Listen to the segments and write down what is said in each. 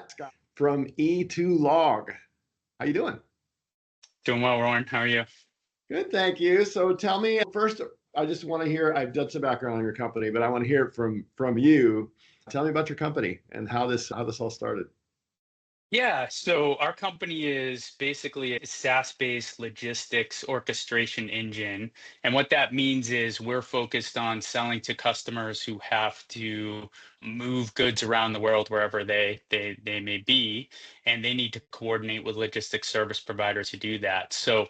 Scott from E2Log. How you doing? Doing well, Warren. How are you? Good, thank you. So tell me first, I just want to hear, I've done some background on your company, but I want to hear it from you. Tell me about your company and how this all started. Yeah, so our company is basically a SaaS-based logistics orchestration engine. And what that means is we're focused on selling to customers who have to move goods around the world wherever they may be, and they need to coordinate with logistics service providers to do that. So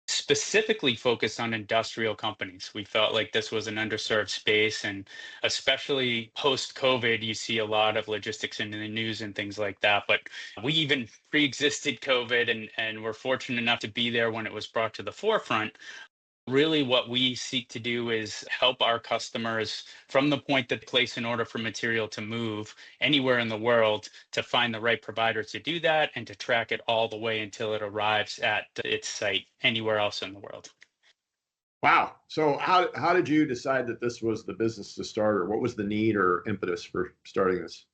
specifically focused on industrial companies. We felt like this was an underserved space, and especially post COVID, you see a lot of logistics in the news and things like that. But we even pre-existed COVID, and we're fortunate enough to be there when it was brought to the forefront. Really, what we seek to do is help our customers from the point that they place an order for material to move anywhere in the world to find the right provider to do that and to track it all the way until it arrives at its site anywhere else in the world. Wow. So how did you decide that this was the business to start, or what was the need or impetus for starting this?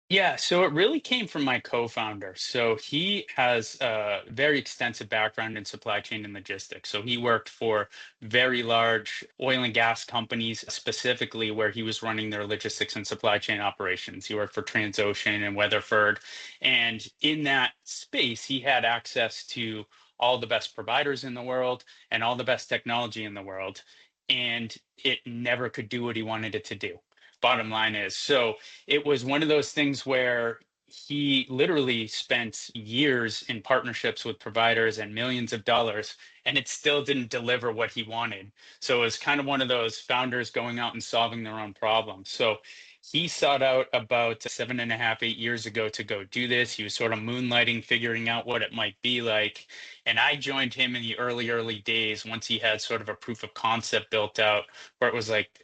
Yeah, so it really came from my co-founder. So he has a very extensive background in supply chain and logistics. So he worked for very large oil and gas companies, specifically where he was running their logistics and supply chain operations. He worked for Transocean and Weatherford. And in that space, he had access to all the best providers in the world and all the best technology in the world. And it never could do what he wanted it to do. Bottom line is. So it was one of those things where he literally spent years in partnerships with providers and millions of dollars, and it still didn't deliver what he wanted. So it was kind of one of those founders going out and solving their own problems. So he sought out about 7.5, 8 years ago to go do this. He was sort of moonlighting, figuring out what it might be like. And I joined him in the early days once he had sort of a proof of concept built out, where it was like,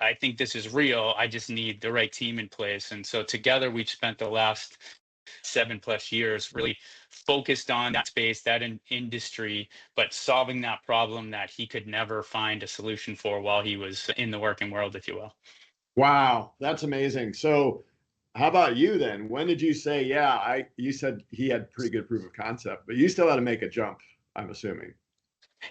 I think this is real. I just need the right team in place. And so together we've spent the last 7+ years really focused on that space, that industry, but solving that problem that he could never find a solution for while he was in the working world, if you will. Wow, that's amazing. So how about you then? When did you say, yeah, you said he had pretty good proof of concept, but you still had to make a jump, I'm assuming.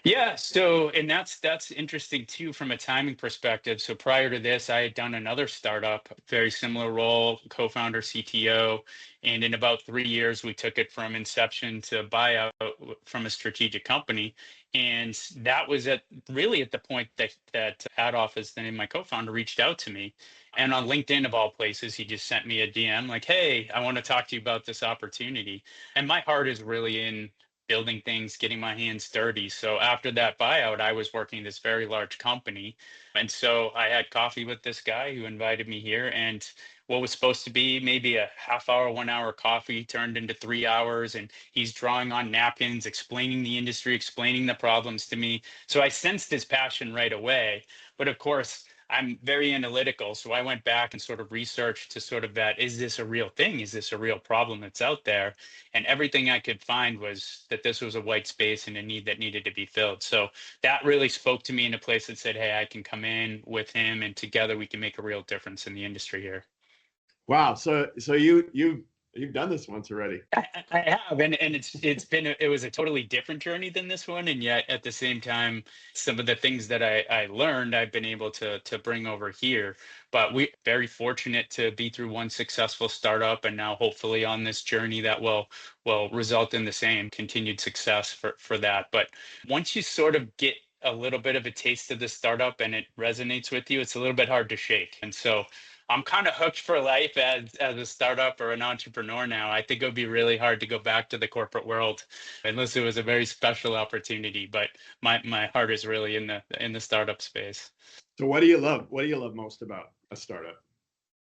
Yeah, so and that's interesting too from a timing perspective. So prior to this, I had done another startup, very similar role, co-founder, CTO, and in about 3 years, we took it from inception to buyout from a strategic company. And that was really at the point that Adolf, is the name of my co-founder, reached out to me. And on LinkedIn of all places, he just sent me a DM like, "Hey, I want to talk to you about this opportunity." And my heart is really in building things, getting my hands dirty. So after that buyout, I was working this very large company. And so I had coffee with this guy who invited me here. And what was supposed to be maybe a half hour, 1 hour coffee turned into 3 hours. And he's drawing on napkins, explaining the industry, explaining the problems to me. So I sensed his passion right away. But of course, I'm very analytical. So I went back and sort of researched to sort of that, is this a real thing? Is this a real problem that's out there? And everything I could find was that this was a white space and a need that needed to be filled. So that really spoke to me in a place that said, hey, I can come in with him and together we can make a real difference in the industry here. Wow. So you've done this once already. I have, and it was a totally different journey than this one, and yet at the same time, some of the things that I learned, I've been able to bring over here. But we very fortunate to be through one successful startup, and now hopefully on this journey that will result in the same continued success for that. But once you sort of get a little bit of a taste of the startup and it resonates with you, it's a little bit hard to shake. And so I'm kind of hooked for life as a startup or an entrepreneur now. I think it would be really hard to go back to the corporate world unless it was a very special opportunity. But my heart is really in the startup space. So what do you love? What do you love most about a startup?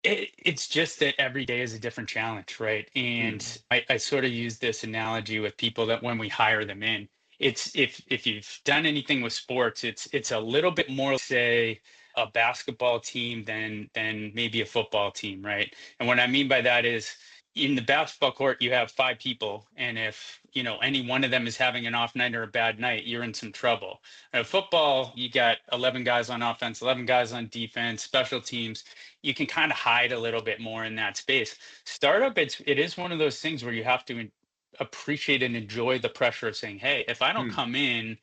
It's just that every day is a different challenge, right? And I sort of use this analogy with people that when we hire them in, it's if you've done anything with sports, it's a little bit more, say, a basketball team than maybe a football team, right? And what I mean by that is in the basketball court, you have 5 people. And if, any one of them is having an off night or a bad night, you're in some trouble. Football, you got 11 guys on offense, 11 guys on defense, special teams. You can kind of hide a little bit more in that space. Startup, it is one of those things where you have to appreciate and enjoy the pressure of saying, hey, if I don't come in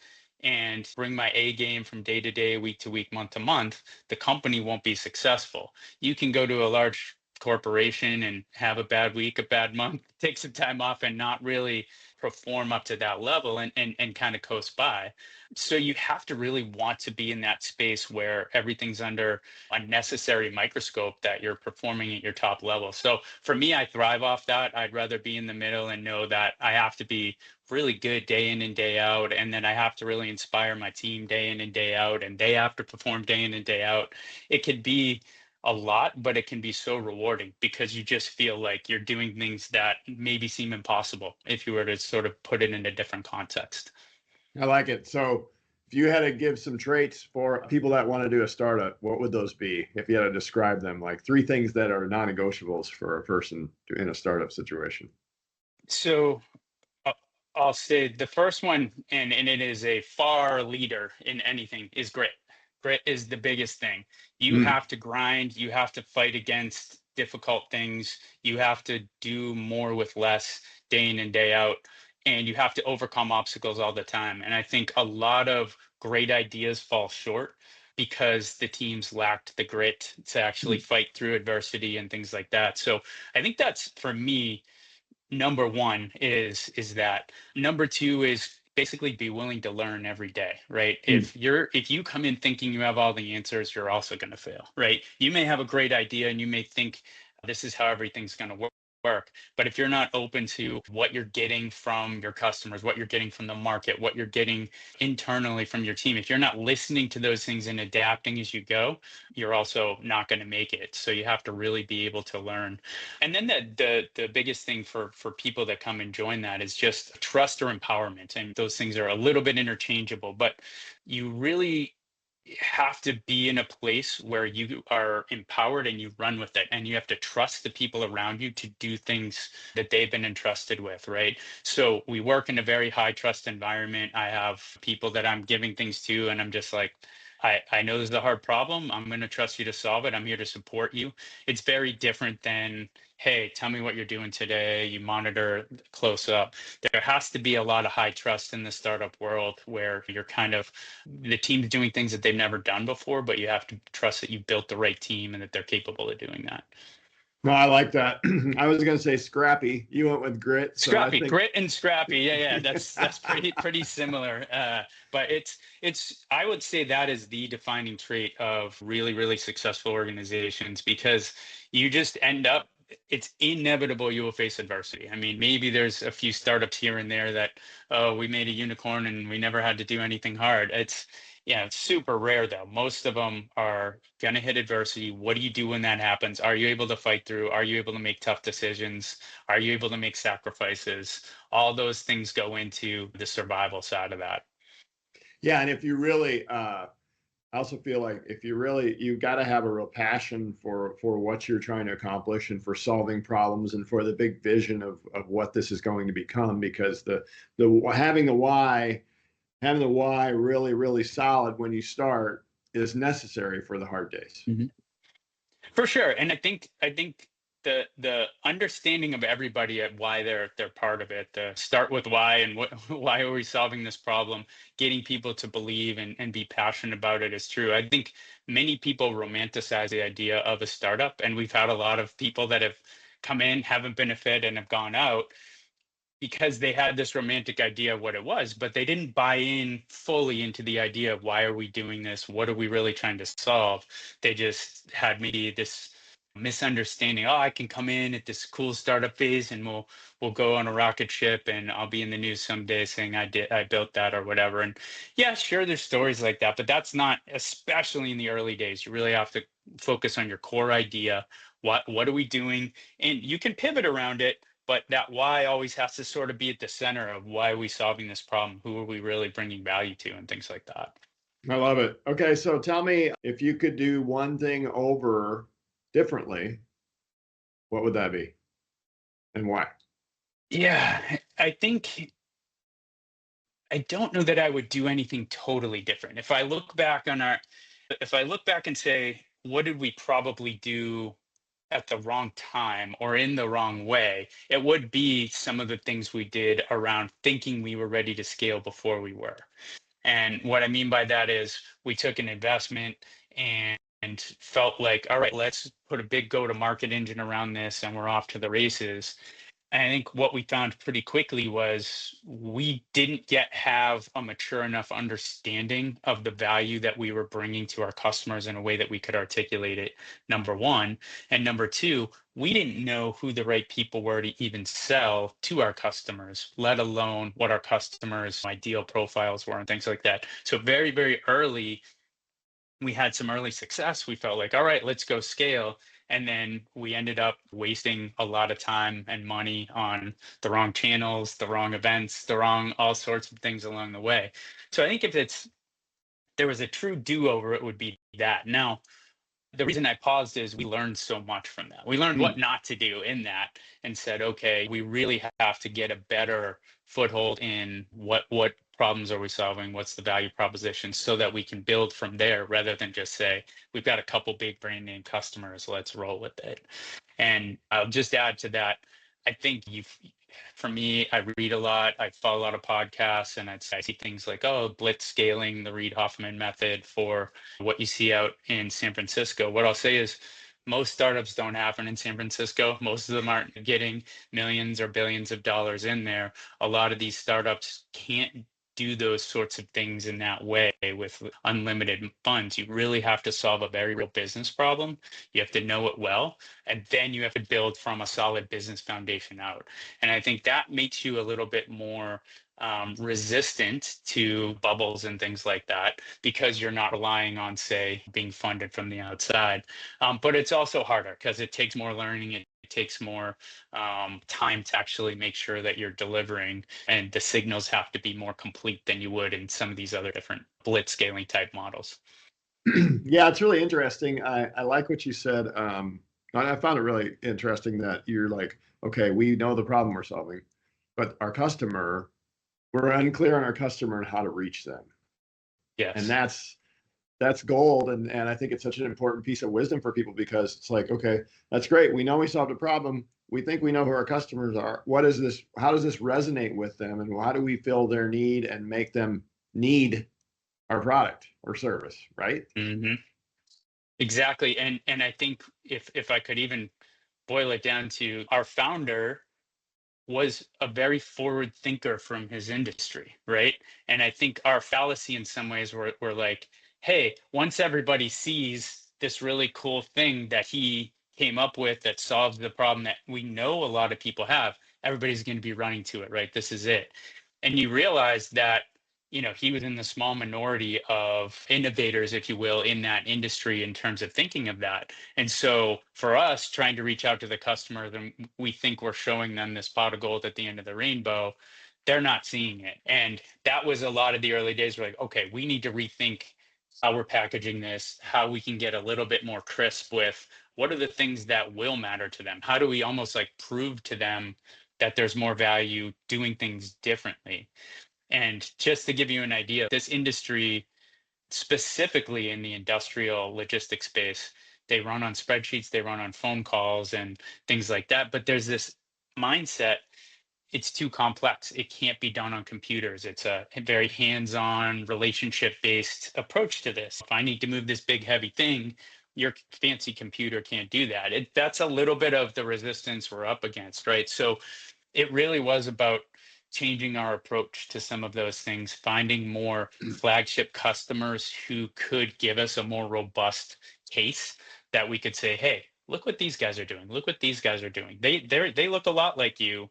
and bring my A game from day to day, week to week, month to month, the company won't be successful. You can go to a large corporation and have a bad week, a bad month, take some time off and not really perform up to that level and kind of coast by. So you have to really want to be in that space where everything's under a necessary microscope, that you're performing at your top level. So for me, I thrive off that. I'd rather be in the middle and know that I have to be really good day in and day out, and then I have to really inspire my team day in and day out, and they have to perform day in and day out. It could be a lot, but it can be so rewarding because you just feel like you're doing things that maybe seem impossible if you were to sort of put it in a different context. I like it. So if you had to give some traits for people that want to do a startup, what would those be? If you had to describe them, like 3 things that are non-negotiables for a person in a startup situation. So I'll say the first one, and it is a far leader in anything, is grit. Grit is the biggest thing. You have to grind, you have to fight against difficult things, you have to do more with less day in and day out, and you have to overcome obstacles all the time. And I think a lot of great ideas fall short because the teams lacked the grit to actually fight through adversity and things like that. So I think that's, for me, number one is that. Number two is basically be willing to learn every day, right? If you come in thinking you have all the answers, you're also going to fail, right? You may have a great idea and you may think this is how everything's going to work. But if you're not open to what you're getting from your customers, what you're getting from the market, what you're getting internally from your team, if you're not listening to those things and adapting as you go, you're also not going to make it. So you have to really be able to learn. And then the biggest thing for people that come and join that is just trust or empowerment. And those things are a little bit interchangeable, but you really have to be in a place where you are empowered and you run with it, and you have to trust the people around you to do things that they've been entrusted with, right? So we work in a very high trust environment. I have people that I'm giving things to, and I'm just like, I know this is a hard problem. I'm going to trust you to solve it. I'm here to support you. It's very different than, hey, tell me what you're doing today. You monitor close up. There has to be a lot of high trust in the startup world where you're kind of, the team's doing things that they've never done before, but you have to trust that you built the right team and that they're capable of doing that. No, I like that. I was going to say scrappy. You went with grit. So Scrappy, I think... grit and scrappy. Yeah. That's pretty similar. But it's I would say that is the defining trait of really, really successful organizations, because you just end up, it's inevitable you will face adversity. I mean, maybe there's a few startups here and there that, oh, we made a unicorn and we never had to do anything hard. It's super rare though. Most of them are going to hit adversity. What do you do when that happens? Are you able to fight through? Are you able to make tough decisions? Are you able to make sacrifices? All those things go into the survival side of that. Yeah. And if you really, I also feel like if you've got to have a real passion for what you're trying to accomplish and for solving problems and for the big vision of what this is going to become, because the having the why really, really solid when you start is necessary for the hard days. Mm-hmm. For sure. And I think the understanding of everybody at why they're part of it, the start with why and why are we solving this problem, getting people to believe and be passionate about it is true. I think many people romanticize the idea of a startup, and we've had a lot of people that have come in, haven't been a fit, and have gone out because they had this romantic idea of what it was, but they didn't buy in fully into the idea of why are we doing this? What are we really trying to solve? They just had maybe this misunderstanding. Oh, I can come in at this cool startup phase and we'll go on a rocket ship and I'll be in the news someday saying I built that or whatever. And yeah, sure, there's stories like that, but that's not, especially in the early days. You really have to focus on your core idea. What are we doing? And you can pivot around it, but that why always has to sort of be at the center of why are we solving this problem? Who are we really bringing value to, and things like that. I love it. Okay, so tell me, if you could do one thing over differently, what would that be? and why? Yeah, I don't know that I would do anything totally different. If I look back and say, what did we probably do at the wrong time or in the wrong way, it would be some of the things we did around thinking we were ready to scale before we were. And what I mean by that is we took an investment and felt like, all right, let's put a big go to market engine around this and we're off to the races. And I think what we found pretty quickly was we didn't yet have a mature enough understanding of the value that we were bringing to our customers in a way that we could articulate it, number one. And number two, we didn't know who the right people were to even sell to our customers, let alone what our customers' ideal profiles were and things like that. So very, very early, we had some early success. We felt like, all right, let's go scale. And then we ended up wasting a lot of time and money on the wrong channels, the wrong events, the wrong all sorts of things along the way. So I think if there was a true do-over, it would be that. Now, the reason I paused is we learned so much from that. We learned what not to do in that and said, okay, we really have to get a better foothold in what problems are we solving, what's the value proposition, so that we can build from there rather than just say, we've got a couple big brand name customers, let's roll with it. And I'll just add to that, I think for me, I read a lot, I follow a lot of podcasts, and I see things like, oh, blitz scaling, the Reid Hoffman method for what you see out in San Francisco. What I'll say is most startups don't happen in San Francisco. Most of them aren't getting millions or billions of dollars in there. A lot of these startups can't do those sorts of things in that way with unlimited funds. You really have to solve a very real business problem. You have to know it well, and then you have to build from a solid business foundation out. And I think that makes you a little bit more resistant to bubbles and things like that because you're not relying on, say, being funded from the outside. But it's also harder because it takes more learning. It takes more time to actually make sure that you're delivering, and the signals have to be more complete than you would in some of these other different blitz scaling type models. Yeah, it's really interesting. I like what you said. I found it really interesting that you're like, okay, we know the problem we're solving, but we're unclear on our customer and how to reach them. Yes. And that's gold. And I think it's such an important piece of wisdom for people because it's like, okay, that's great. We know we solved a problem. We think we know who our customers are. What is this? How does this resonate with them? And how do we fill their need and make them need our product or service, right? Mm-hmm. Exactly. And I think if I could even boil it down to, our founder was a very forward thinker from his industry, right? And I think our fallacy in some ways were like, hey, once everybody sees this really cool thing that he came up with that solves the problem that we know a lot of people have, everybody's going to be running to it, right? This is it. And you realize that, he was in the small minority of innovators, if you will, in that industry in terms of thinking of that. And so for us, trying to reach out to the customer, then we think we're showing them this pot of gold at the end of the rainbow. They're not seeing it. And that was a lot of the early days. We're like, okay, we need to rethink how we're packaging this, how we can get a little bit more crisp with what are the things that will matter to them? How do we almost like prove to them that there's more value doing things differently? And just to give you an idea, this industry, specifically in the industrial logistics space, they run on spreadsheets, they run on phone calls and things like that. But there's this mindset, it's too complex. It can't be done on computers. It's a very hands-on, relationship-based approach to this. If I need to move this big, heavy thing, your fancy computer can't do that. That's a little bit of the resistance we're up against, right? So it really was about changing our approach to some of those things, finding more flagship customers who could give us a more robust case that we could say, hey, look what these guys are doing. Look what these guys are doing. They look a lot like you.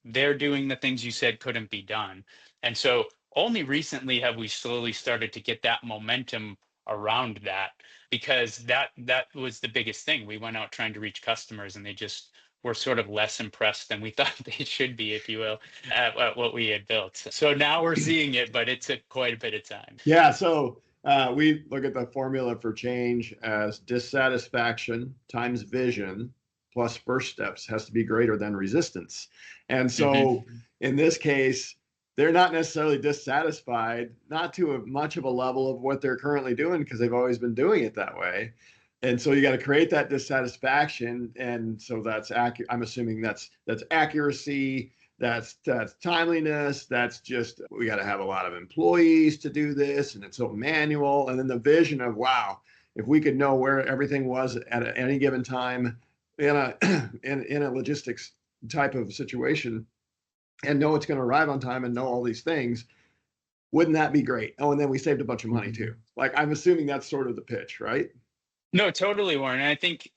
They're doing the things you said couldn't be done. And so only recently have we slowly started to get that momentum around that, because that was the biggest thing. We went out trying to reach customers and they just were sort of less impressed than we thought they should be, if you will, at what we had built. So now we're seeing it, but it took quite a bit of time. Yeah. So we look at the formula for change as dissatisfaction times vision plus first steps has to be greater than resistance. And so in this case, they're not necessarily dissatisfied, not to much of a level of what they're currently doing because they've always been doing it that way. And so you got to create that dissatisfaction. And so that's accurate. I'm assuming that's accuracy, that's timeliness. That's just, we got to have a lot of employees to do this, and it's so manual. And then the vision of, wow, if we could know where everything was at any given time in a in a logistics type of situation, and know it's going to arrive on time and know all these things, wouldn't that be great? Oh, and then we saved a bunch of money too. Like, I'm assuming that's sort of the pitch, right? No, totally, Warren. And I think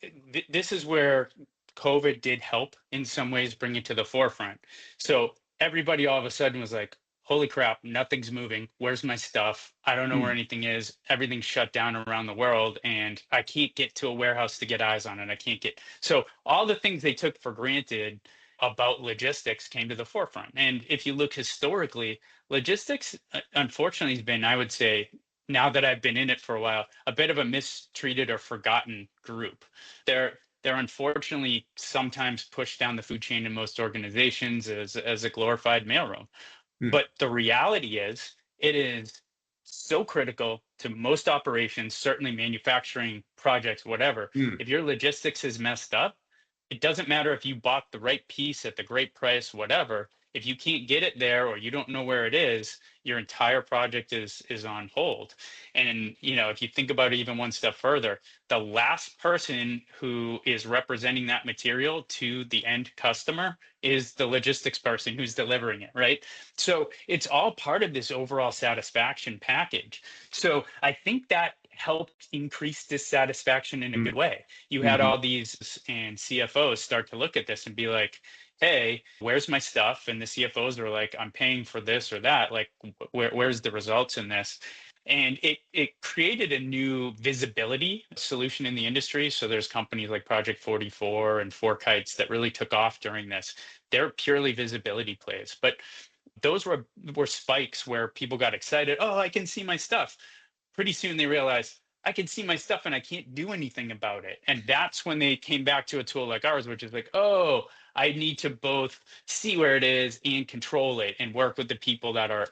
this is where COVID did help in some ways bring it to the forefront. So everybody all of a sudden was like, holy crap, nothing's moving. Where's my stuff? I don't know where anything is. Everything's shut down around the world, and I can't get to a warehouse to get eyes on it. I can't get. So all the things they took for granted about logistics came to the forefront. And if you look historically, logistics, unfortunately, has been, I would say, now that I've been in it for a while, a bit of a mistreated or forgotten group. They're unfortunately sometimes pushed down the food chain in most organizations as a glorified mailroom. But the reality is, it is so critical to most operations, certainly manufacturing projects, whatever. If your logistics is messed up, it doesn't matter if you bought the right piece at the great price, whatever. If you can't get it there, or you don't know where it is, your entire project is on hold. And if you think about it even one step further, the last person who is representing that material to the end customer is the logistics person who's delivering it, right? So it's all part of this overall satisfaction package. So I think that helped increase dissatisfaction in a good way. You had all these and CFOs start to look at this and be like, hey, where's my stuff? And the CFOs are like, I'm paying for this or that. Like, where's the results in this? And it created a new visibility solution in the industry. So there's companies like Project 44 and Four Kites that really took off during this. They're purely visibility plays. But those were spikes where people got excited. Oh, I can see my stuff. Pretty soon they realized, I can see my stuff and I can't do anything about it. And that's when they came back to a tool like ours, which is like, oh, I need to both see where it is and control it and work with the people that are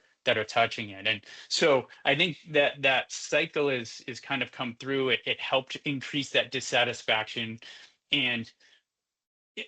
touching it. And so I think that cycle is kind of come through. It helped increase that dissatisfaction. And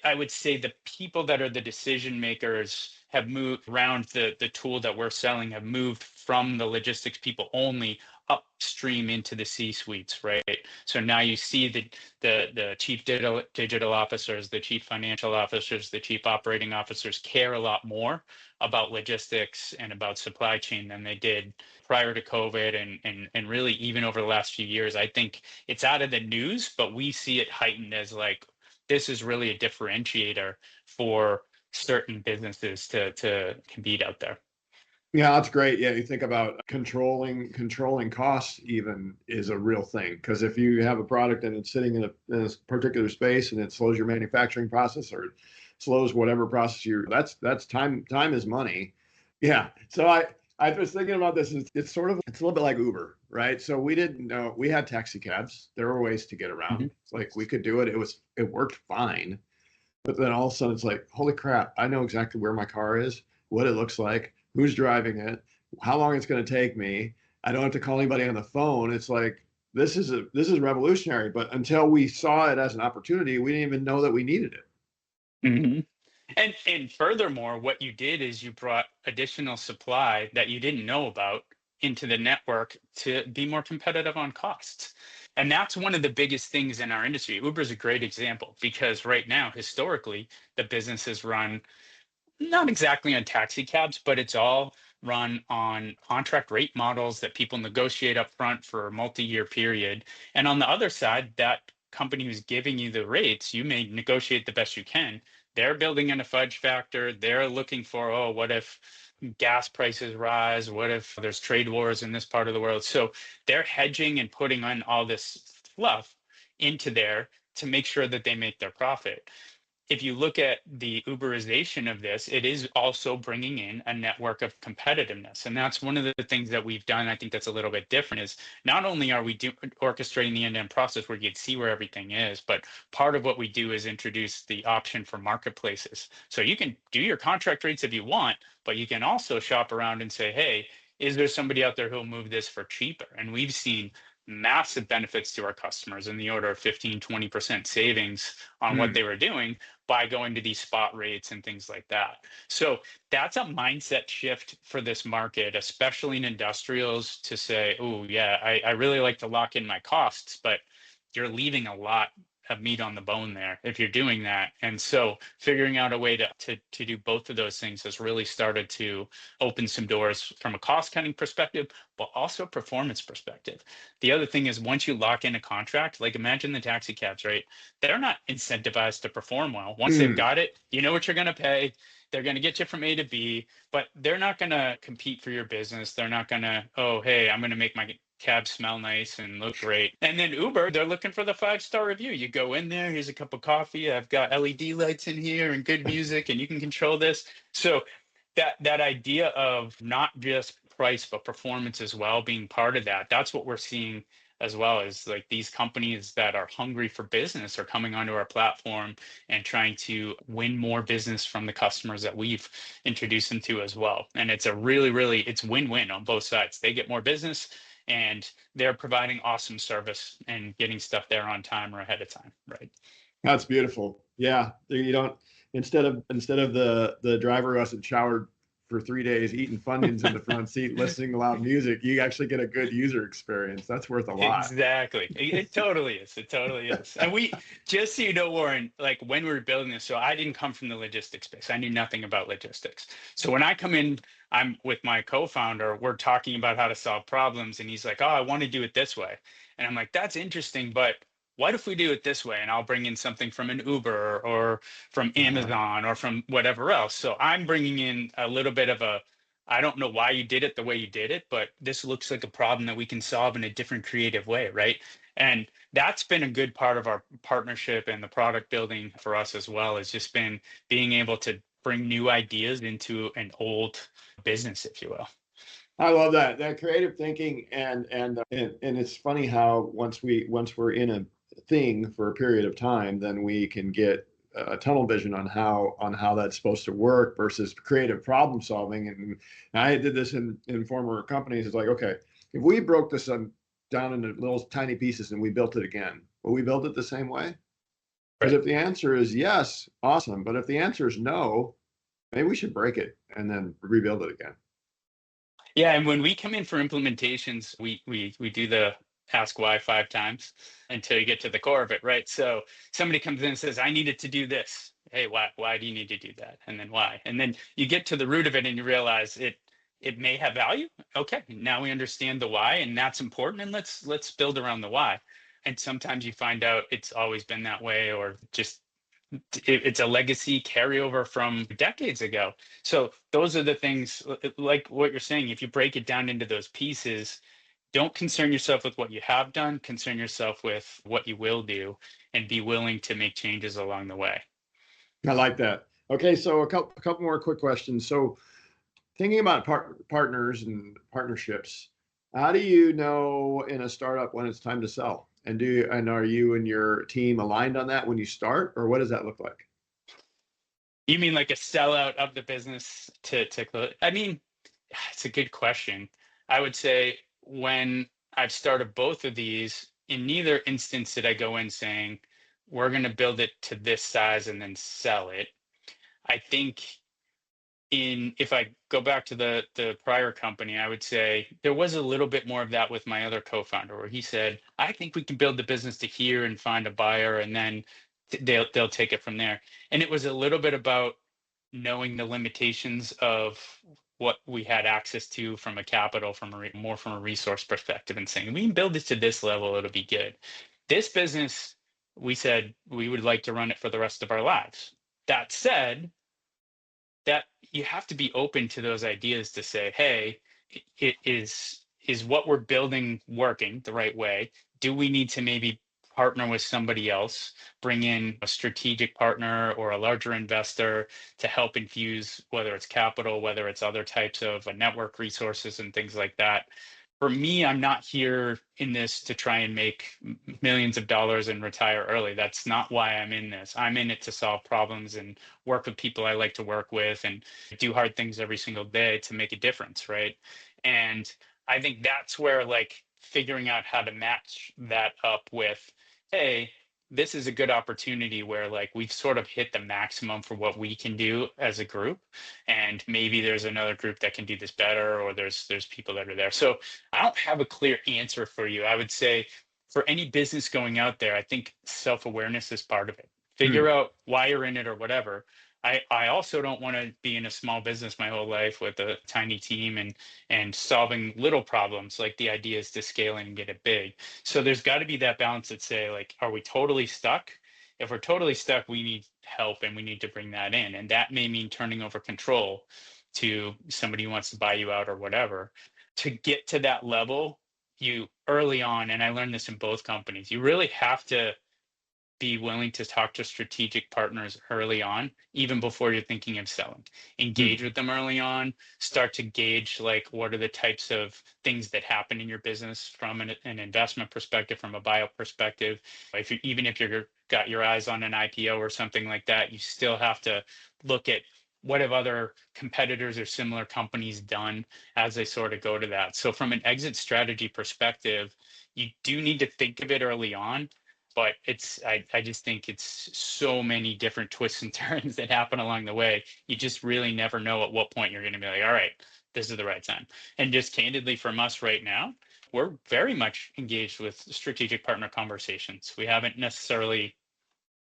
I would say the people that are the decision makers have moved around the tool that we're selling, have moved from the logistics people only upstream into the C-suites, right? So now you see the chief digital officers, the chief financial officers, the chief operating officers care a lot more about logistics and about supply chain than they did prior to COVID, and really even over the last few years. I think it's out of the news, but we see it heightened as like, this is really a differentiator for certain businesses to compete out there. Yeah, that's great. Yeah, you think about controlling costs even is a real thing, because if you have a product and it's sitting in a particular space and it slows your manufacturing process or slows whatever process that's time is money. Yeah. So I was thinking about this. It's a little bit like Uber, right? So we didn't know, we had taxi cabs. There were ways to get around. It's like we could do it. It worked fine. But then all of a sudden it's like, holy crap, I know exactly where my car is, what it looks like, who's driving it, how long it's going to take me. I don't have to call anybody on the phone. It's like, this is revolutionary. But until we saw it as an opportunity, we didn't even know that we needed it. And furthermore, what you did is you brought additional supply that you didn't know about into the network to be more competitive on costs. And that's one of the biggest things in our industry. Uber is a great example, because right now, historically, the business is run not exactly on taxi cabs, but it's all run on contract rate models that people negotiate up front for a multi-year period. And on the other side, that company who's giving you the rates, you may negotiate the best you can. They're building in a fudge factor. They're looking for, oh, what if gas prices rise? What if there's trade wars in this part of the world? So they're hedging and putting on all this fluff into there to make sure that they make their profit. if you look at the Uberization of this, it is also bringing in a network of competitiveness. And that's one of the things that we've done. I think that's a little bit different is not only are we orchestrating the end-to-end process where you can see where everything is, but part of what we do is introduce the option for marketplaces. So you can do your contract rates if you want, but you can also shop around and say, hey, is there somebody out there who'll move this for cheaper? And we've seen massive benefits to our customers in the order of 15-20% savings on what they were doing by going to these spot rates and things like that. So that's a mindset shift for this market, especially in industrials, to say, oh yeah, I really like to lock in my costs, but you're leaving a lot of meat on the bone there if you're doing that. And so figuring out a way to do both of those things has really started to open some doors from a cost cutting perspective, but also performance perspective. The other thing is once you lock in a contract, like imagine the taxi cabs, right? They're not incentivized to perform well. Once they've got it, you know what you're going to pay. They're going to get you from A to B, but they're not going to compete for your business. They're not going to, oh, hey, I'm going to make my cab smell nice and look great. And then Uber, they're looking for the 5-star review. You go in there, here's a cup of coffee. I've got LED lights in here and good music, and you can control this. So that idea of not just price, but performance as well being part of that, that's what we're seeing as well, is like these companies that are hungry for business are coming onto our platform and trying to win more business from the customers that we've introduced them to as well. And it's a really, it's win-win on both sides. They get more business and they're providing awesome service and getting stuff there on time or ahead of time, right? That's beautiful. Yeah, you don't, instead of the driver who hasn't showered for 3 days, eating Funyuns in the front seat, listening to loud music, you actually get a good user experience. That's worth a lot. Exactly. It totally is. It totally is. And we, just so you know, Warren, like when we were building this, so I didn't come from the logistics space. I knew nothing about logistics. So when I come in, I'm with my co-founder, we're talking about how to solve problems. And he's like, oh, I want to do it this way. And I'm like, that's interesting, but what if we do it this way? And I'll bring in something from an Uber or from Amazon or from whatever else. So I'm bringing in a little bit of a, I don't know why you did it the way you did it, but this looks like a problem that we can solve in a different creative way, right? And that's been a good part of our partnership and the product building for us as well, has just been being able to bring new ideas into an old business, if you will. I love that creative thinking, and it's funny how once we're in a thing for a period of time, then we can get a tunnel vision on how that's supposed to work versus creative problem solving. And I did this in former companies. It's like, okay, if we broke this down into little tiny pieces and we built it again, will we build it the same way? Because if the answer is yes, awesome. But if the answer is no, maybe we should break it and then rebuild it again. Yeah, and when we come in for implementations, we do the ask why 5 times until you get to the core of it, right? So somebody comes in and says, I needed to do this. Hey, why do you need to do that? And then why? And then you get to the root of it and you realize it may have value. Okay, now we understand the why, and that's important, and let's build around the why. And sometimes you find out it's always been that way, or just it's a legacy carryover from decades ago. So those are the things, like what you're saying, if you break it down into those pieces, don't concern yourself with what you have done, concern yourself with what you will do, and be willing to make changes along the way. I like that. Okay, so a couple more quick questions. So thinking about partners and partnerships, how do you know in a startup when it's time to sell? And are you and your team aligned on that when you start, or what does that look like? You mean like a sellout of the business to close? I mean, it's a good question. I would say when I've started both of these, in neither instance did I go in saying, we're going to build it to this size and then sell it. I think if I go back to the prior company, I would say there was a little bit more of that with my other co-founder, where he said, I think we can build the business to here and find a buyer, and then they'll take it from there. And it was a little bit about knowing the limitations of what we had access to from a capital, from a resource perspective, and saying, we can build this to this level, it'll be good. This business, we said we would like to run it for the rest of our lives. That said, that you have to be open to those ideas to say, hey, is what we're building working the right way? Do we need to maybe partner with somebody else, bring in a strategic partner or a larger investor to help infuse, whether it's capital, whether it's other types of network resources and things like that. For me, I'm not here in this to try and make millions of dollars and retire early. That's not why I'm in this. I'm in it to solve problems and work with people I like to work with and do hard things every single day to make a difference, right? And I think that's where like figuring out how to match that up with, hey, this is a good opportunity where like we've sort of hit the maximum for what we can do as a group, and maybe there's another group that can do this better, or there's people that are there. So I don't have a clear answer for you. I would say for any business going out there, I think self-awareness is part of it. Hmm. Figure out why you're in it or whatever. I also don't want to be in a small business my whole life with a tiny team and solving little problems. Like the idea is to scale and get it big. So there's got to be that balance that say like, are we totally stuck? If we're totally stuck, we need help and we need to bring that in. And that may mean turning over control to somebody who wants to buy you out or whatever. To get to that level, you early on, and I learned this in both companies, you really have to be willing to talk to strategic partners early on, even before you're thinking of selling. Hmm. Engage with them early on, start to gauge like what are the types of things that happen in your business from an investment perspective, from a buyout perspective. If you even if you're got your eyes on an IPO or something like that, you still have to look at what have other competitors or similar companies done as they sort of go to that. So from an exit strategy perspective, you do need to think of it early on, but I just think it's so many different twists and turns that happen along the way. You just really never know at what point you're going to be like, all right, this is the right time. And just candidly from us right now, we're very much engaged with strategic partner conversations. We haven't necessarily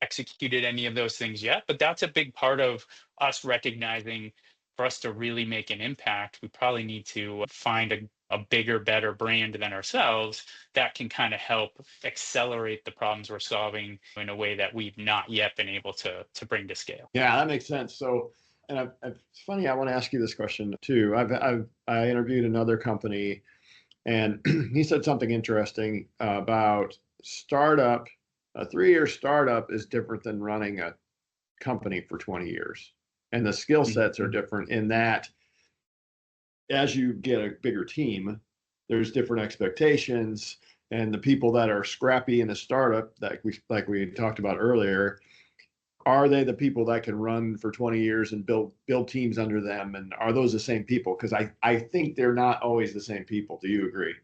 executed any of those things yet, but that's a big part of us recognizing for us to really make an impact, we probably need to find a bigger, better brand than ourselves that can kind of help accelerate the problems we're solving in a way that we've not yet been able to bring to scale. Yeah, that makes sense. So, and it's funny. I want to ask you this question too. I interviewed another company, and he said something interesting about startup. A 3-year startup is different than running a company for 20 years, and the skill Mhm. sets are different in that as you get a bigger team, there's different expectations, and the people that are scrappy in a startup, like we talked about earlier, are they the people that can run for 20 years and build teams under them, and are those the same people? Because I think they're not always the same people. Do you agree?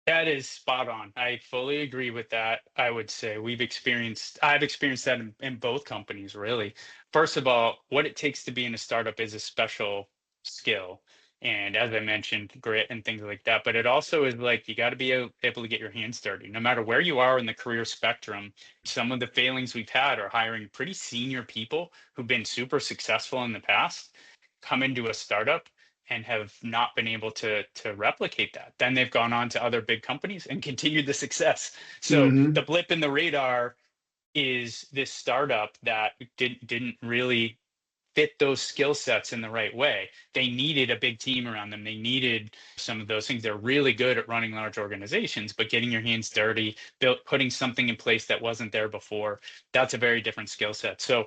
That is spot on. I fully agree with that. I would say I've experienced that in both companies, really. First of all, what it takes to be in a startup is a special skill. And as I mentioned, grit and things like that. But it also is like you got to be able to get your hands dirty. No matter where you are in the career spectrum, some of the failings we've had are hiring pretty senior people who've been super successful in the past, come into a startup and have not been able to replicate that. Then they've gone on to other big companies and continued the success. So the Mm-hmm. blip in the radar is this startup that didn't really fit those skill sets in the right way. They needed a big team around them. They needed some of those things. They're really good at running large organizations, but getting your hands dirty, putting something in place that wasn't there before, that's a very different skill set. So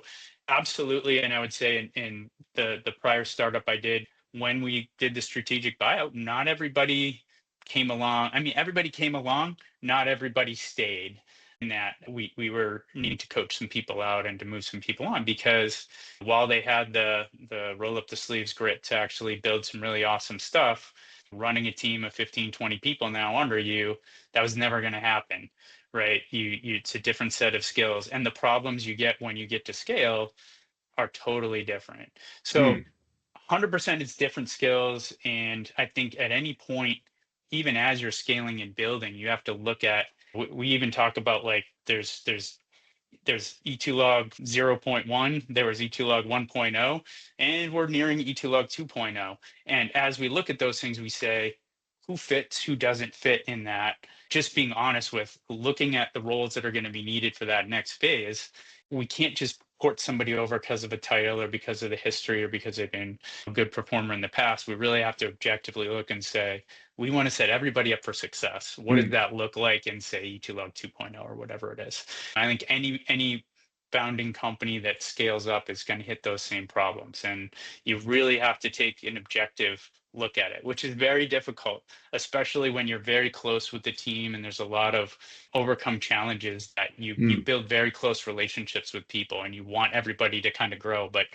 absolutely. And I would say in the prior startup I did, when we did the strategic buyout, not everybody came along. I mean, everybody came along, not everybody stayed. In that we were needing to coach some people out and to move some people on, because while they had the roll up the sleeves grit to actually build some really awesome stuff, running a team of 15, 20 people now under you, that was never going to happen, right? It's a different set of skills, and the problems you get when you get to scale are totally different. So Mm. 100% it's different skills. And I think at any point, even as you're scaling and building, you have to look at, we even talk about like there's E2log 0.1, there was E2log 1.0, and we're nearing E2log 2.0. And as we look at those things, we say, who fits, who doesn't fit in that? Just being honest with looking at the roles that are going to be needed for that next phase. We can't just port somebody over because of a title or because of the history or because they've been a good performer in the past. We really have to objectively look and say, we want to set everybody up for success. What does that look like in, say, E2Log 2.0 or whatever it is? I think any founding company that scales up is going to hit those same problems. And you really have to take an objective look at it, which is very difficult, especially when you're very close with the team and there's a lot of overcome challenges that you build very close relationships with people and you want everybody to kind of grow. But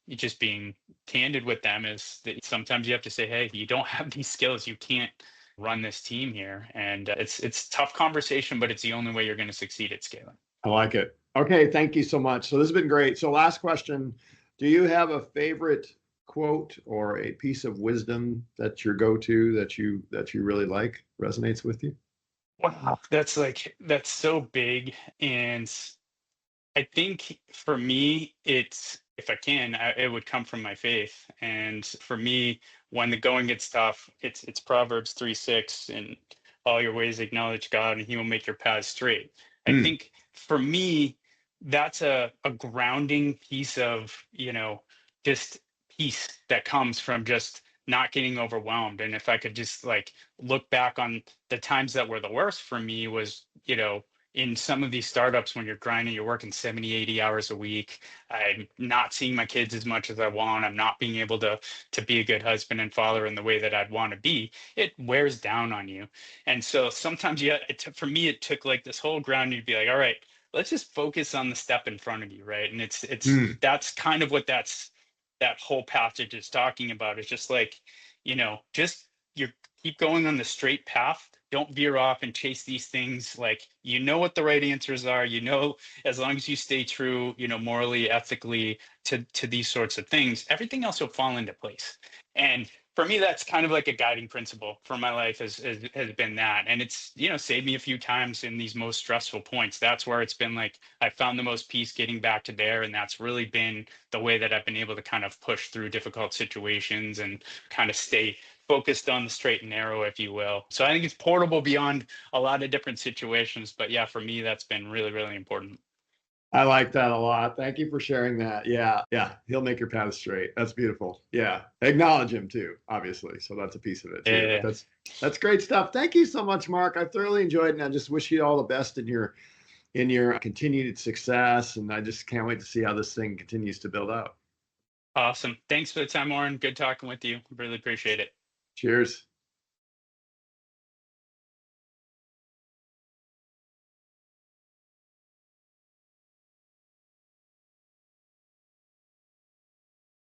you just being candid with them is that sometimes you have to say, hey, you don't have these skills. You can't run this team here. And it's tough conversation, but it's the only way you're going to succeed at scaling. I like it. Okay, thank you so much. So this has been great. So last question, do you have a favorite quote or a piece of wisdom that your go-to that you really like, resonates with you? Wow, that's so big. And I think for me, it's, if I can, it would come from my faith. And for me, when the going gets tough, it's Proverbs 3:6, and all your ways acknowledge God, and He will make your paths straight. I think for me, that's a grounding piece of, just peace that comes from just not getting overwhelmed. And if I could just look back on the times that were the worst for me was, in some of these startups when you're grinding, you're working 70, 80 hours a week. I'm not seeing my kids as much as I want. I'm not being able to be a good husband and father in the way that I'd want to be. It wears down on you. And so sometimes for me, it took this whole grounding to be like, all right, let's just focus on the step in front of you, right? And that's kind of what that whole passage is talking about. It's just just you keep going on the straight path. Don't veer off and chase these things. What the right answers are, as long as you stay true, morally, ethically to these sorts of things, everything else will fall into place. And for me, that's kind of like a guiding principle for my life has been that. And it's, saved me a few times in these most stressful points. That's where it's been I found the most peace getting back to there. And that's really been the way that I've been able to kind of push through difficult situations and kind of stay focused on the straight and narrow, if you will. So I think it's portable beyond a lot of different situations. But yeah, for me, that's been really, really important. I like that a lot. Thank you for sharing that. Yeah. He'll make your path straight. That's beautiful. Yeah. Acknowledge him too, obviously. So that's a piece of it too. Yeah. That's great stuff. Thank you so much, Mark. I thoroughly enjoyed it, and I just wish you all the best in your continued success. And I just can't wait to see how this thing continues to build out. Awesome. Thanks for the time, Warren. Good talking with you. Really appreciate it. Cheers.